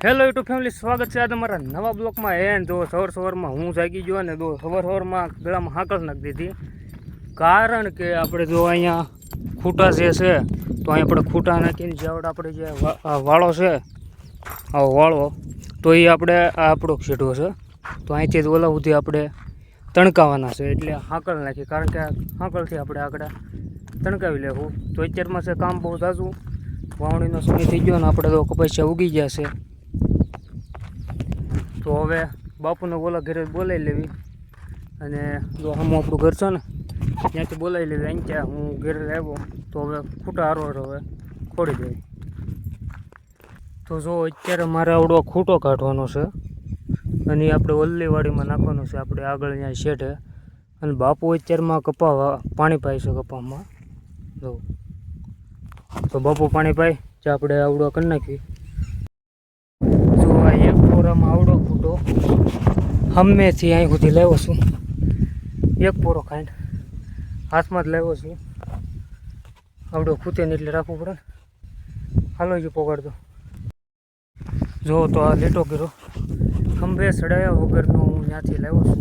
Hello YouTube family, સ્વાગત છે આજે મારા નવા બ્લોકમાં. જો સવારમાં હું જાગી ગયો ને સવારમાં ગળામાં હાકલ નાખી દીધી. કારણ કે આપણે જો અહીંયા ખૂટા જે છે તો અહીંયા આપણે ખૂટા નાખીને જે આપણે જે વાળો છે આવો વાળો તો એ આપણે આ આપણો ક્ષેત્રો છે તો અહીંથી જ ઓલા સુધી આપણે તણકાવાના છે. એટલે હાકલ નાખી, કારણ કે હાકલથી આપણે આગળ તણકાવી લેવું. તો અત્યારમાં છે કામ બહુ ઝાઝું, વાવણીનો સમય થઈ ગયો ને આપણે તો કપાસિયા ઉગી ગયા છે. તો હવે બાપુને ઓલા ઘરે બોલાવી લેવી અને જો હમું આપણું ઘર છે ને ત્યાંથી બોલાવી લેવી. અહીં ત્યાં હું ઘરે આવ્યો તો હવે ખૂટા હારવાર હવે ખોડી દેવી. તો જો અત્યારે મારે આવડો ખૂટો કાઢવાનો છે અને આપણે ઓલ્લીવાડીમાં નાખવાનો છે, આપણે આગળ ત્યાં શેઠે. અને બાપુ અત્યારમાં કપા પાણી પાય છે કપામાં. જો તો બાપુ પાણી પાય જે આપણે આવડો કરી નાખી. જો આ એક પોરામાં આવડો ખૂટો હમેથી અહીં સુધી લાવ્યો છું, એક પોરો ખાઈને હાથમાં જ લાવ્યો છું. આવડો ખૂટે ને એટલે રાખવું પડે ને. હાલો જ પોગાડતો. જો તો આ લીટો કર્યો ખંભે ચડાયા વગરનો હું ત્યાંથી લાવ્યો છું.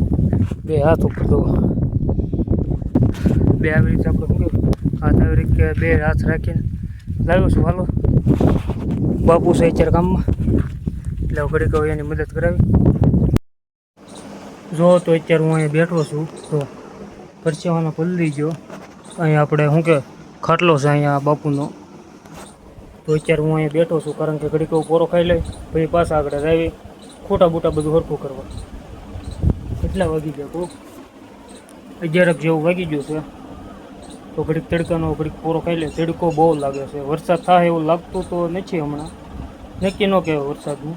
બે હાથ ઉપર તો બે આવી રીતે આપણે શું કહેવાય હાથ આવી રીતે બે હાથ રાખીને લાવ્યો છું. હાલો બાપુ છે અત્યારે કામમાં એટલે ઘડી કહું એની મદદ કરાવી. જો તો અત્યારે હું અહીંયા બેઠો છું તો પરસેવાનો પલળી ગયો. અહીંયા આપણે શું કે ખાટલો છે અહીંયા બાપુનો. તો અત્યારે હું અહીંયા બેઠો છું કારણ કે ઘડી કહું પોરો ખાઈ લઈ પછી પાછા આગળ આવી ખોટા બૂટા બધું હરખું કરવા. કેટલા વાગી ગયા કહું 11 જેવું વાગી ગયું છે. તો ઘડીક તડકાનો ઘડીક પોરો ખાઈ લે. તડકો બહુ લાગે છે, વરસાદ થાય એવું લાગતું તો નથી હમણાં, નક્કી ન કહેવાય વરસાદનું.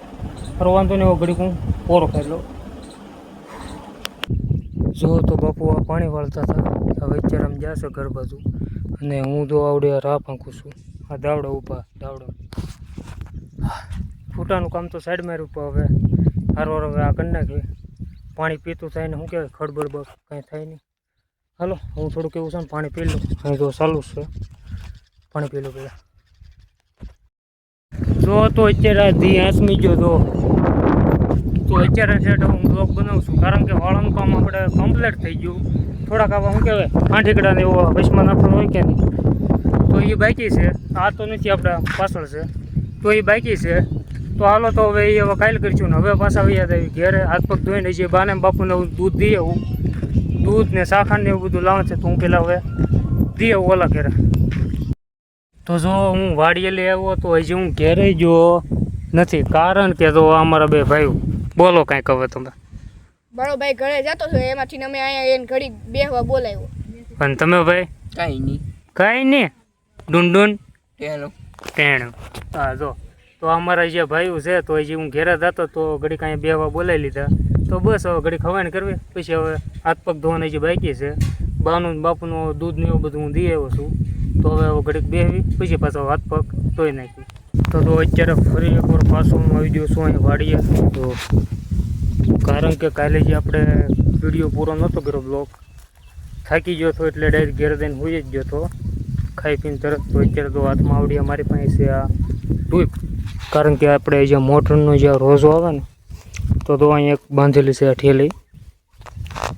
પર વાંધો નહીં, એવો ઘડીક હું પોરો ખાઈ લઉં. જો તો બાપુ આ પાણી વાળતા હતા, હવે અત્યારે આમ જશે ઘર બાજુ અને હું તો આવડે રાહ ફાંકું છું. આ દાવડા ઊભા દાવડા ફૂટાનું કામ તો સાઈડમાં રૂપા. હવે હારવાર હવે આ કરી નાખીએ. પાણી પીતું થાય ને શું કહેવાય ખડબડ કાંઈ થાય નહીં. હાલો હું થોડુંક એવું છે ને પાણી પી લઉં. અહીં તો ચાલુ છે, પાણી પી લઉં પહેલાં. જો તો અત્યારે ધી આસમી ગયો તો અત્યારે સેટ હું બ્લોગ બનાવું છું કારણ કે વાળાનું કામ આપણે કમ્પ્લીટ થઈ ગયું. થોડાક આવા શું કહેવાય આંઠીકડાને એવો વચમાં નાખવાનું હોય કે નહીં તો એ બાકી છે. આ તો નથી, આપણે પાછળ છે તો એ બાકી છે. તો હાલો તો હવે એ હવે કાલે કરીશું ને હવે પાછા યાદ આવી ઘેરે હાથ પગ ધોઈને જે બાને બાપુને દૂધ દઈ આવું, દૂધ ને શાખાને એવું બધું લાવે છે તો હું પહેલાં હવે દઈ આવું ઓલા ઘેરે. તો જો હું વાડીએ લઈ આવ્યો તો હજી હું ઘેરે જો નથી, કારણ કે તો અમારા બે ભાઈઓ બોલો કાંઈક હવે તમે. બરો ભાઈ ઘરે જતો છો એમાંથી અમે અહીંયા એને ઘડી બેહવા બોલાવ્યો. અને તમે ભાઈ? કાંઈ નહીં ડુંડુન ટેણું. હા જો તો અમારા જે ભાઈઓ છે તો હજી હું ઘેરે જતો તો ઘડીક અહીંયા બેહવા બોલાવી લીધા. તો બસ હવે ઘડી ખવાઈને કરવી પછી હવે હાથ પગ ધોવાના જે બાકી છે. બાનું બાપુનું દૂધ ને એવું બધું હું દઈ આવ્યો છું. તો હવે ઘડીક બેહવી પછી પાછો હાથ પગ ધોઈ નાખી. તો અત્યારે ફરી એકવાર પાછો હું આવી ગયો છું અહીં વાડીએ. તો કારણ કે કાલે જે આપણે વિડીયો પૂરો નહોતો કર્યો, બ્લોગ થાકી ગયો હતો એટલે ડાયરેક્ટ ઘેર દઈને હોઈ જ ગયો હતો ખાઈ પીને તરત. તો અત્યારે તો હાથમાં આવડી અમારી પાસે છે આ ટ્યુબ, કારણ કે આપણે જે મોટરનો જે રોઝો આવે ને તો અહીં એક બાંધેલી છે ઠેલી.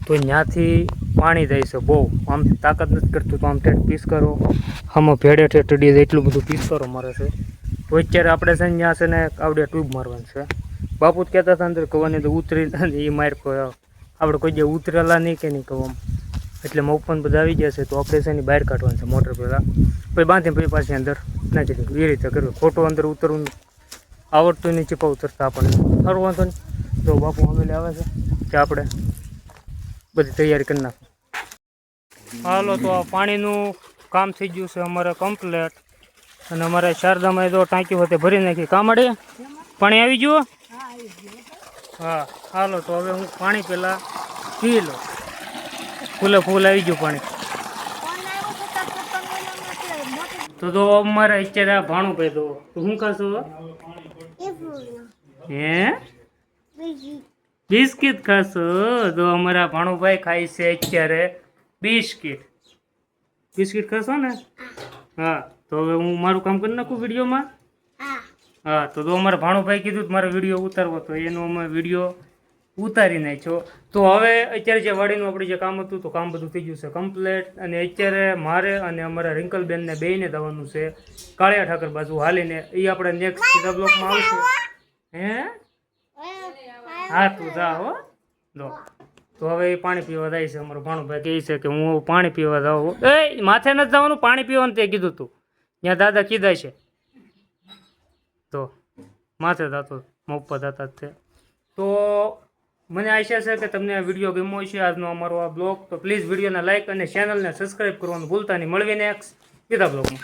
તો ત્યાંથી પાણી જાય છે બહુ, આમ તાકાત નથી કરતું તો આમ ઠેઠ પીસ કરો, આમાં ભેડે ઠેઠ ટડી જાય એટલું બધું પીસ કરો મારે છે. તો અત્યારે આપણે છે ત્યાં છે ને આવડે ટ્યુબ મારવાનું છે. બાપુ જ કહેતા હતા અંદર કવાની તો ઉતરી એ માર આપણે કોઈ જે ઉતરેલા નહીં કે નહીં કવામાં, એટલે મફન બધા આવી ગયા છે. તો આપણે છે એની બહાર કાઢવાનું છે મોટર પહેલાં, પછી બાંધીને પછી પાછી અંદર નાખી દઉં. એ રીતે કરવું, ખોટું અંદર ઉતરવું આવડતું નહીં, ચીપા ઉતરતા આપણને સારું વાંધો નહીં. તો બાપુ હવેલી આવે છે કે આપણે બધી તૈયારી કરી નાખું. હાલો તો આ પાણીનું કામ થઈ ગયું છે અમારે કમ્પ્લેટ. અને અમારે શારદામાં તો ટાંકી હોતે ભરી નાખી. કામડે પાણી આવી ગયું? હા હાલો તો હવે હું પાણી પહેલાં પી લઉં. ફૂલે ફૂલ આવી ગયું પાણી. તો અમારે અત્યારે આ ભાણું કહી દો તો શું ખાશો? હે બિસ્કિટ ખાશો? તો અમારા ભાણુભાઈ ખાય છે અત્યારે બિસ્કિટ. બિસ્કિટ ખાશો ને? હા તો હવે હું મારું કામ કરી નાખું વિડીયોમાં. હા તો અમારા ભાણુભાઈ કીધું કે મારે વિડીયો ઉતારવો તો એનો અમે વિડીયો ઉતારી નાખ્યો. તો હવે અત્યારે જે વાડીનું આપણે જે કામ હતું તો કામ બધું થઈ ગયું છે કમ્પ્લેટ. અને અત્યારે મારે અને અમારા રિંકલબેનને બેયને જવાનું છે કાળિયા ઠાકર બાજુ હાલીને. એ આપણે નેક્સ્ટ સીધા બ્લોકમાં આવશે. હે હા તું જા હો. લો તો હવે એ પાણી પીવા જાય છે. અમારો ભાણુભાઈ કહે છે કે હું પાણી પીવા જાઉં. એ માથે નથી જવાનું, પાણી પીવાનું તે કીધું તું. ત્યાં દાદા કીધા છે તો માથે જતો મફત હતા તે. તો મને આશા છે કે તમને આ વિડીયો ગમ્યો છે આજનો અમારો આ બ્લોગ. તો પ્લીઝ વિડીયોને લાઇક અને ચેનલને સબસ્ક્રાઈબ કરવાનું ભૂલતા નહીં. મળવી નેક્સ્ટ બીજા બ્લોગમાં.